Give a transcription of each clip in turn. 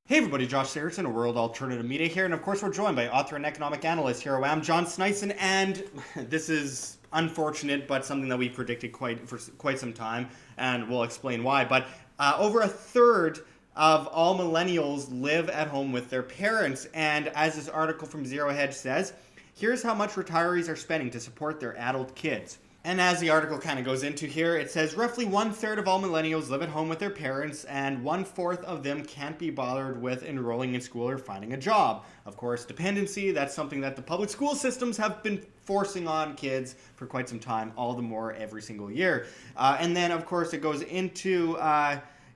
Hey everybody, Josh Sigurdson, a World Alternative Media here, and of course we're joined by author and economic analyst here I am, John Sneisen, and this is unfortunate, but something that we predicted for quite some time, and we'll explain why. But over a third of all millennials live at home with their parents, and as this article from Zero Hedge says, here's how much retirees are spending to support their adult kids. And as the article kind of goes into here, it says roughly 1/3 of all millennials live at home with their parents, and 1/4 of them can't be bothered with enrolling in school or finding a job. Of course, dependency, that's something that the public school systems have been forcing on kids for quite some time, all the more every single year. And then, of course, it goes into...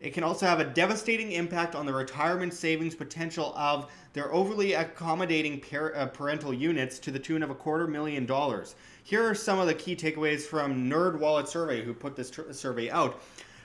it can also have a devastating impact on the retirement savings potential of their overly accommodating parental units to the tune of $250,000. Here are some of the key takeaways from NerdWallet Survey, who put this survey out.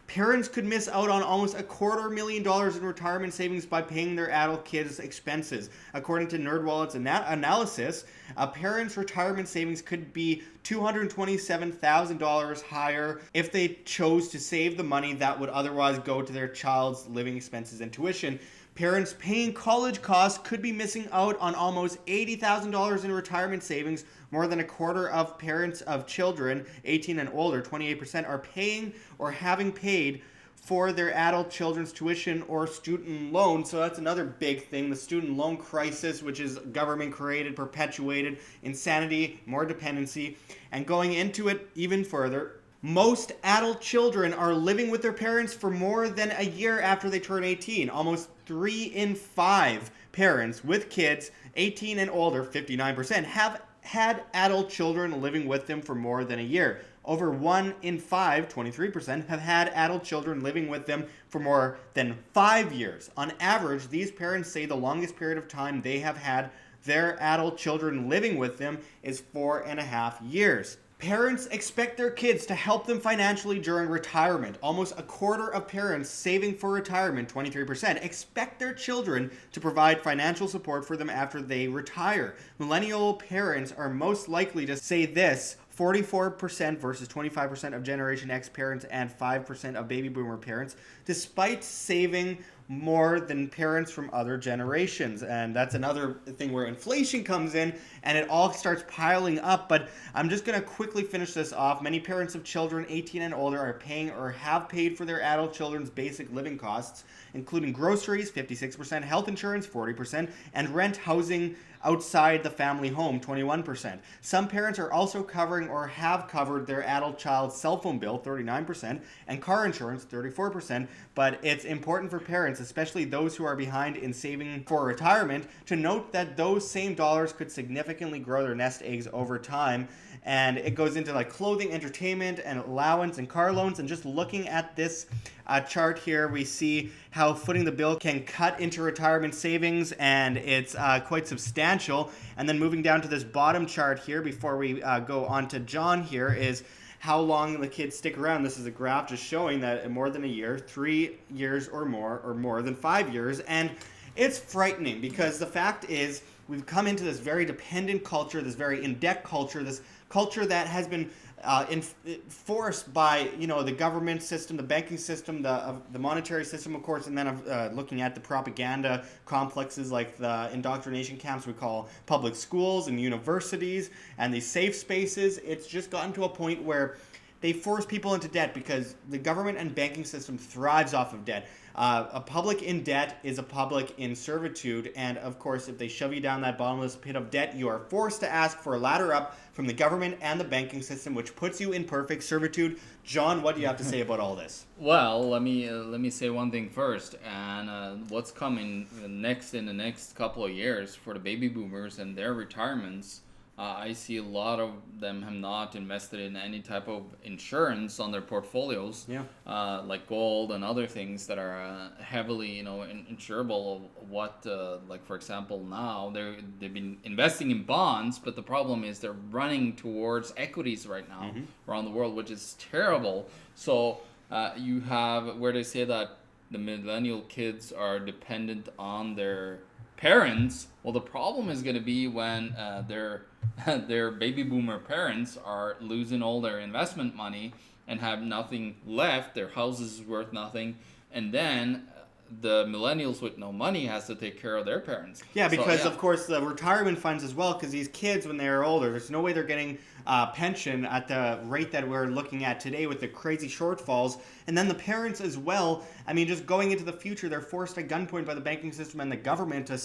Parents could miss out on almost $250,000 in retirement savings by paying their adult kids' expenses. According to NerdWallet's analysis, a parent's retirement savings could be $227,000 higher if they chose to save the money that would otherwise go to their child's living expenses and tuition. Parents paying college costs could be missing out on almost $80,000 in retirement savings. More than a quarter of parents of children 18 and older, 28%, are paying or having paid for their adult children's tuition or student loan. So that's another big thing, the student loan crisis, which is government created, perpetuated, insanity, more dependency. And going into it even further, most adult children are living with their parents for more than a year after they turn 18. Almost 3 in 5 parents with kids 18 and older, 59%, have had adult children living with them for more than a year. Over 1 in 5, 23%, have had adult children living with them for more than 5 years. On average, these parents say the longest period of time they have had their adult children living with them is 4.5 years. Parents expect their kids to help them financially during retirement. Almost a quarter of parents saving for retirement, 23%, expect their children to provide financial support for them after they retire. Millennial parents are most likely to say this, 44% versus 25% of Generation X parents and 5% of baby boomer parents, despite saving more than parents from other generations. And that's another thing where inflation comes in and it all starts piling up. But I'm just going to quickly finish this off. Many parents of children 18 and older are paying or have paid for their adult children's basic living costs, including groceries, 56%, health insurance, 40%, and rent housing outside the family home, 21%. Some parents are also covering or have covered their adult child's cell phone bill, 39%, and car insurance, 34%. But it's important for parents, especially those who are behind in saving for retirement, to note that those same dollars could significantly grow their nest eggs over time. And it goes into like clothing, entertainment, and allowance and car loans. And just looking at this chart here, we see how footing the bill can cut into retirement savings, and it's quite substantial. And then moving down to this bottom chart here, before we go on to John here, is how long the kids stick around. This is a graph just showing that more than a year, 3 years or more than 5 years. And it's frightening because the fact is we've come into this very dependent culture, this very in-debt culture, this culture that has been enforced by the government system, the banking system, the monetary system, of course, and then looking at the propaganda complexes like the indoctrination camps we call public schools and universities and these safe spaces. It's just gotten to a point where they force people into debt because the government and banking system thrives off of debt. A public in debt is a public in servitude, and of course, if they shove you down that bottomless pit of debt, you are forced to ask for a ladder up from the government and the banking system, which puts you in perfect servitude. John, what do you have to say about all this? Well, let me say one thing first, and what's coming next in the next couple of years for the baby boomers and their retirements. I see a lot of them have not invested in any type of insurance on their portfolios, like gold and other things that are heavily, insurable. What, like for example, now they've been investing in bonds, but the problem is they're running towards equities right now around the world, which is terrible. So you have where they say that the millennial kids are dependent on their parents. Well, the problem is going to be when their baby boomer parents are losing all their investment money and have nothing left. Their house is worth nothing, and then the millennials with no money has to take care of their parents. Yeah, So, because of course the retirement funds as well, because these kids when they're older, there's no way they're getting pension at the rate that we're looking at today with the crazy shortfalls. And then the parents as well, I mean, just going into the future, they're forced at gunpoint by the banking system and the government to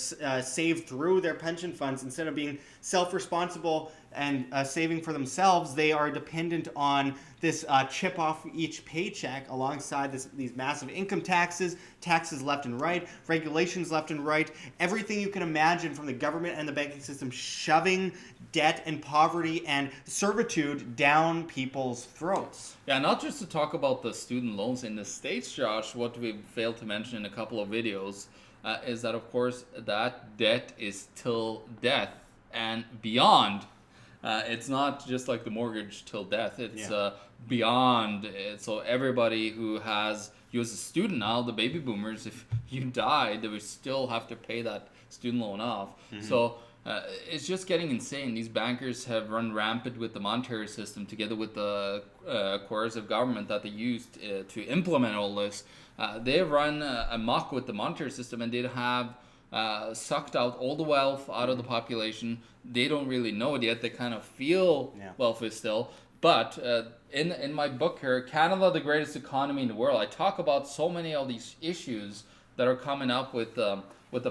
save through their pension funds instead of being self-responsible and saving for themselves. They are dependent on this chip off each paycheck alongside these massive income taxes left and right, regulations left and right, everything you can imagine from the government and the banking system shoving debt and poverty and servitude down people's throats. Yeah, not just to talk about the student loans in the States, Josh, what we failed to mention in a couple of videos is that, of course, that debt is till death and beyond. It's not just like the mortgage till death. It's beyond it. So everybody who has you as a student now, the baby boomers, if you die, they would still have to pay that student loan off. Mm-hmm. So it's just getting insane. These bankers have run rampant with the monetary system together with the coercive government that they used to implement all this. They have run amok with the monetary system, and they have sucked out all the wealth out of the population. They don't really know it yet. They kind of feel wealthy still. But in my book here, Canada, the Greatest Economy in the World, I talk about so many of these issues that are coming up with the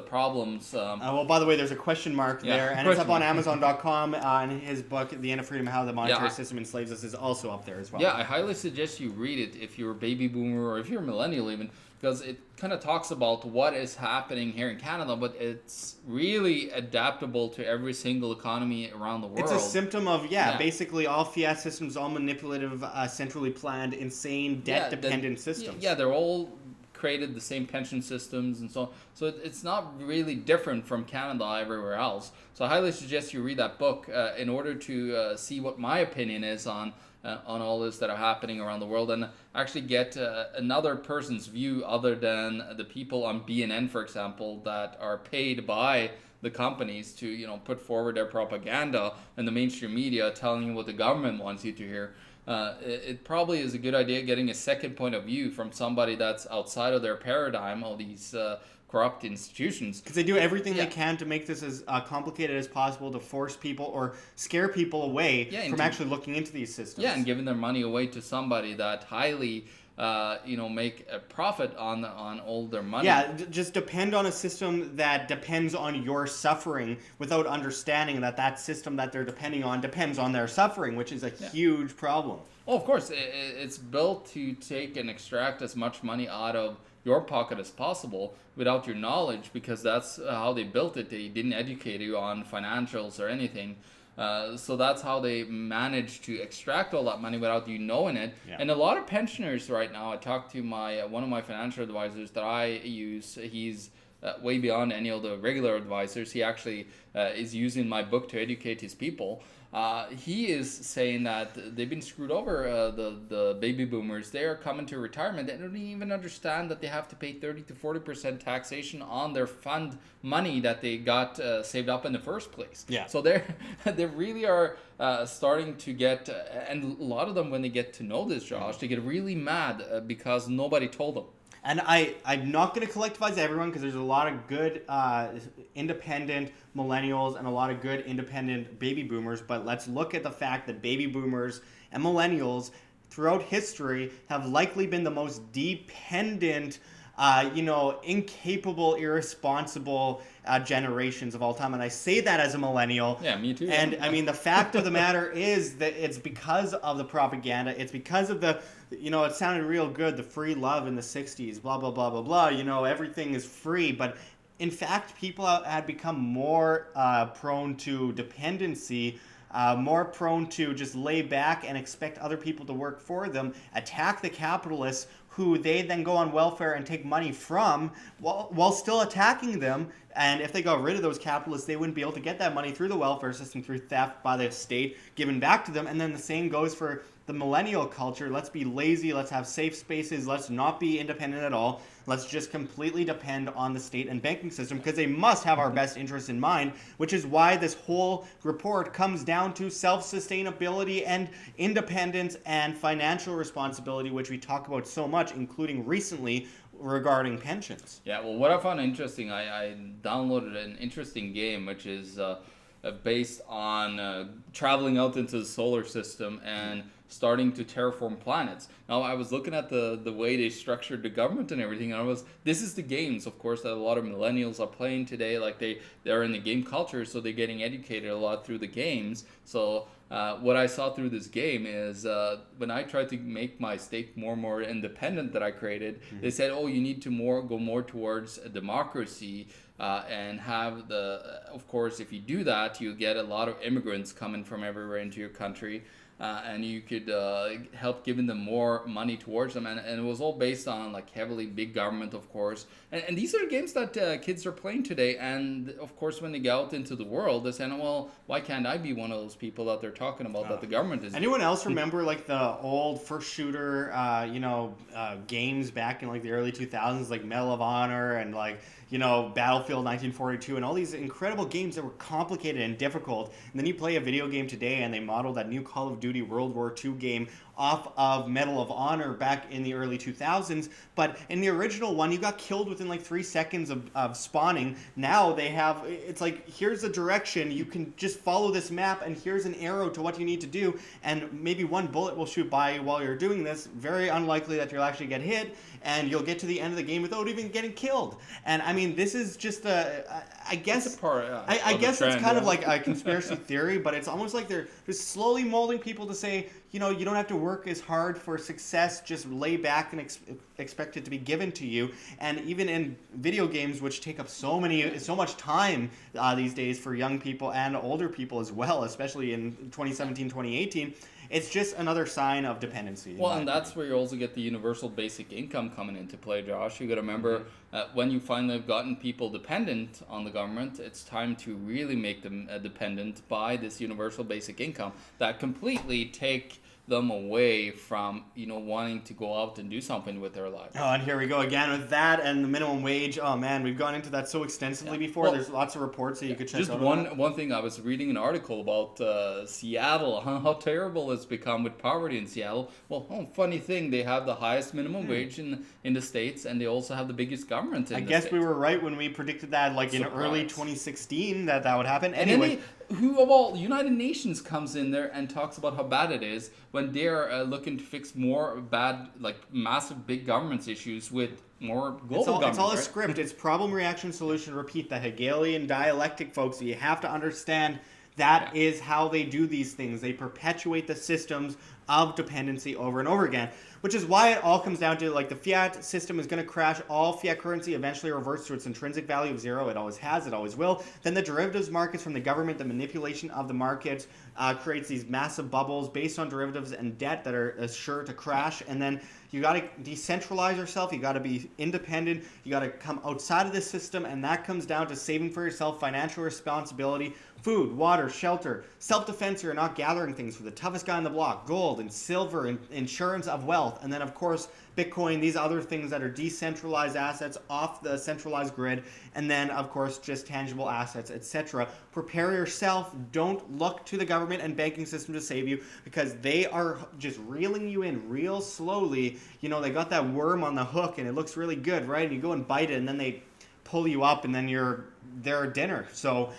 problems. Well, by the way, there's a question mark there, and it's up on Amazon.com. And his book, The End of Freedom, How the Monetary System Enslaves Us, is also up there as well. Yeah, I highly suggest you read it if you're a baby boomer or if you're a millennial even, because it kind of talks about what is happening here in Canada, but it's really adaptable to every single economy around the world. It's a symptom of, basically all fiat systems, all manipulative, centrally planned, insane, debt-dependent systems. Yeah, they're all created the same pension systems and so on. So it's not really different from Canada everywhere else. So I highly suggest you read that book in order to see what my opinion is on all this that are happening around the world, and actually get another person's view other than the people on BNN, for example, that are paid by the companies to put forward their propaganda and the mainstream media telling you what the government wants you to hear. It probably is a good idea getting a second point of view from somebody that's outside of their paradigm, all these corrupt institutions. Because they do everything they can to make this as complicated as possible to force people or scare people away from actually looking into these systems. Yeah, and giving their money away to somebody that highly make a profit on all their money. Yeah, just depend on a system that depends on your suffering without understanding that system that they're depending on depends on their suffering, which is a huge problem. Oh, of course, it's built to take and extract as much money out of your pocket as possible without your knowledge, because that's how they built it. They didn't educate you on financials or anything. So that's how they managed to extract all that money without you knowing it. Yeah. And a lot of pensioners right now, I talked to one of my financial advisors that I use. He's way beyond any of the regular advisors. He actually is using my book to educate his people. He is saying that they've been screwed over, the baby boomers. They are coming to retirement. They don't even understand that they have to pay 30 to 40% taxation on their fund money that they got saved up in the first place. Yeah. So they really are starting to get, and a lot of them, when they get to know this, Josh, they get really mad because nobody told them. And I'm not going to collectivize everyone, because there's a lot of good independent millennials and a lot of good independent baby boomers. But let's look at the fact that baby boomers and millennials throughout history have likely been the most dependent, incapable, irresponsible generations of all time. And I say that as a millennial. Yeah, me too. And I mean, the fact of the matter is that it's because of the propaganda. It's because of the, it sounded real good, the free love in the 60s, blah, blah, blah, blah, blah. Everything is free. But in fact, people had become more prone to dependency, more prone to just lay back and expect other people to work for them, attack the capitalists, who they then go on welfare and take money from while still attacking them. And if they got rid of those capitalists, they wouldn't be able to get that money through the welfare system, through theft by the state, given back to them. And then the same goes for the millennial culture. Let's be lazy. Let's have safe spaces. Let's not be independent at all. Let's just completely depend on the state and banking system, because they must have our best interests in mind, which is why this whole report comes down to self-sustainability and independence and financial responsibility, which we talk about so much, including recently regarding pensions. Yeah, well, what I found interesting, I downloaded an interesting game which is based on traveling out into the solar system and starting to terraform planets. Now, I was looking at the way they structured the government and everything, and this is the games, of course, that a lot of millennials are playing today. Like they're in the game culture, so they're getting educated a lot through the games. So what I saw through this game is when I tried to make my state more and more independent that I created, they said, oh, you need to go more towards a democracy and have of course, if you do that, you get a lot of immigrants coming from everywhere into your country. And you could help giving them more money towards them, and it was all based on like heavily big government, of course. And these are games that kids are playing today. And of course, when they go out into the world, they're saying, "Well, why can't I be one of those people that they're talking about that the government is?" Anyone else remember like the old first shooter, games back in like the early 2000s, like Medal of Honor and like Battlefield 1942 and all these incredible games that were complicated and difficult. And then you play a video game today and they modeled that new Call of Duty World War II game off of Medal of Honor back in the early 2000s. But in the original one, you got killed within like 3 seconds of spawning. Now it's like, here's a direction. You can just follow this map and here's an arrow to what you need to do. And maybe one bullet will shoot by while you're doing this. Very unlikely that you'll actually get hit. And you'll get to the end of the game without even getting killed. And I mean, this is just I guess it's kind of like a conspiracy theory, but it's almost like they're just slowly molding people to say, you don't have to work as hard for success. Just lay back and expect it to be given to you. And even in video games, which take up so much time these days for young people and older people as well, especially in 2017, 2018, it's just another sign of dependency. Well, and that's where you also get the universal basic income coming into play, Josh. You got to remember, when you finally have gotten people dependent on the government, it's time to really make them dependent by this universal basic income that completely take them away from wanting to go out and do something with their life. Oh, and here we go again with that and the minimum wage. Oh man, we've gone into that so extensively before. Well, there's lots of reports that you could check out. Just one thing, I was reading an article about Seattle, how terrible it's become with poverty in Seattle. Well, funny thing, they have the highest minimum wage in the States, and they also have the biggest government in the States. I guess we were right when we predicted that in early 2016 that would happen. Anyway. Who of all, United Nations comes in there and talks about how bad it is when they're looking to fix more bad, massive big government's issues with more global government. It's all a script. It's problem, reaction, solution, repeat. The Hegelian dialectic, folks. You have to understand that is how they do these things. They perpetuate the systems of dependency over and over again, which is why it all comes down to the fiat system is going to crash. All fiat currency eventually reverts to its intrinsic value of zero. It always has, it always will. Then the derivatives markets from the government, the manipulation of the markets creates these massive bubbles based on derivatives and debt that are sure to crash. And then you got to decentralize yourself. You got to be independent. You got to come outside of this system, and that comes down to saving for yourself, financial responsibility, food, water, shelter, self-defense. You're not gathering things for the toughest guy on the block, gold and silver and insurance of wealth. And then, of course, Bitcoin, these other things that are decentralized assets off the centralized grid. And then, of course, just tangible assets, etc. Prepare yourself. Don't look to the government and banking system to save you, because they are just reeling you in real slowly. They got that worm on the hook and it looks really good, right? And you go and bite it and then they pull you up and then you're their dinner. So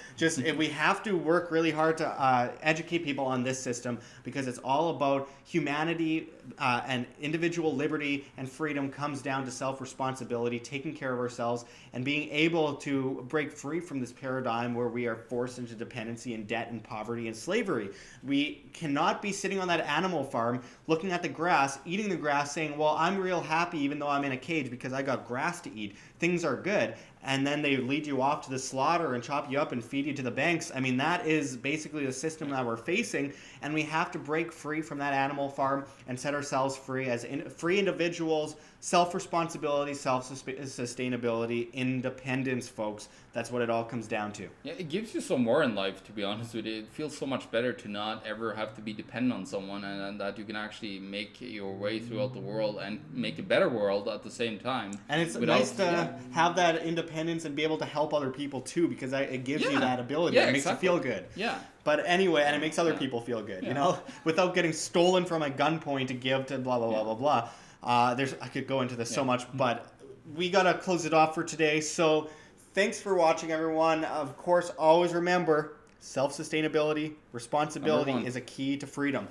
we have to work really hard to educate people on this system, because it's all about humanity and individual liberty and freedom comes down to self-responsibility, taking care of ourselves, and being able to break free from this paradigm where we are forced into dependency and debt and poverty and slavery. We cannot be sitting on that animal farm looking at the grass, eating the grass, saying, well, I'm real happy even though I'm in a cage because I got grass to eat. Things are good. And then they lead you off to the slaughter and chop you up and feed you to the banks. I mean, that is basically the system that we're facing, and we have to break free from that animal farm and set ourselves free as free individuals, self-responsibility, self-sustainability, independence, folks. That's what it all comes down to. Yeah, it gives you some more in life, to be honest with you. It feels so much better to not ever have to be dependent on someone, and that you can actually make your way throughout the world and make a better world at the same time. And it's nice to have that independence and be able to help other people too, because it gives you that ability. It makes you feel good. Yeah. But anyway, and it makes other people feel good, without getting stolen from a gunpoint to give to blah, blah, blah, blah, blah. I could go into this so much, but we got to close it off for today. So thanks for watching, everyone. Of course, always remember, self-sustainability, responsibility is a key to freedom.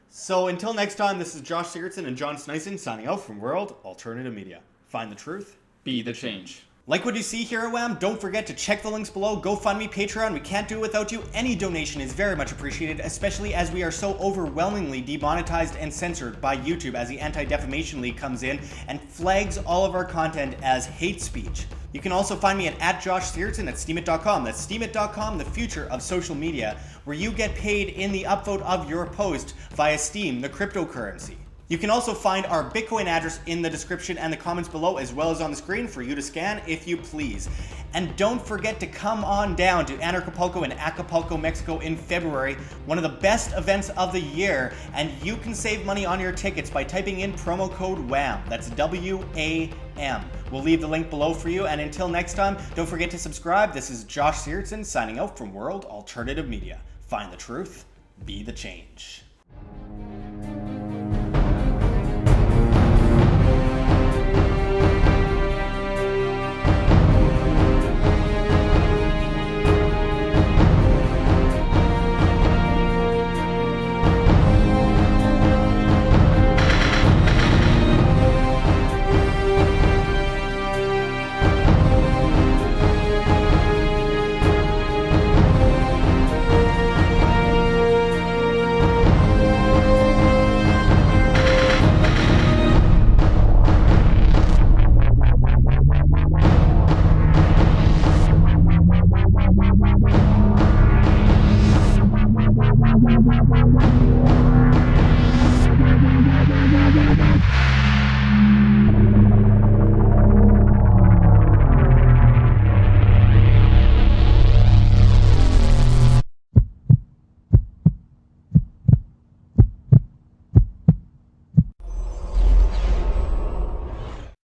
So until next time, this is Josh Sigurdson and John Sneisen signing out from World Alternative Media. Find the truth. Be the change. Like what you see here at WHAM? Don't forget to check the links below. GoFundMe, Patreon. We can't do it without you. Any donation is very much appreciated, especially as we are so overwhelmingly demonetized and censored by YouTube as the Anti-Defamation League comes in and flags all of our content as hate speech. You can also find me at Josh Sigurdson at steemit.com. That's steemit.com, the future of social media, where you get paid in the upvote of your post via Steem, the cryptocurrency. You can also find our Bitcoin address in the description and the comments below, as well as on the screen for you to scan if you please. And don't forget to come on down to Anarchapulco in Acapulco, Mexico in February, one of the best events of the year, and you can save money on your tickets by typing in promo code WHAM. That's WAM. We'll leave the link below for you, and until next time, don't forget to subscribe. This is Josh Sigurdson signing out from World Alternative Media. Find the truth, be the change.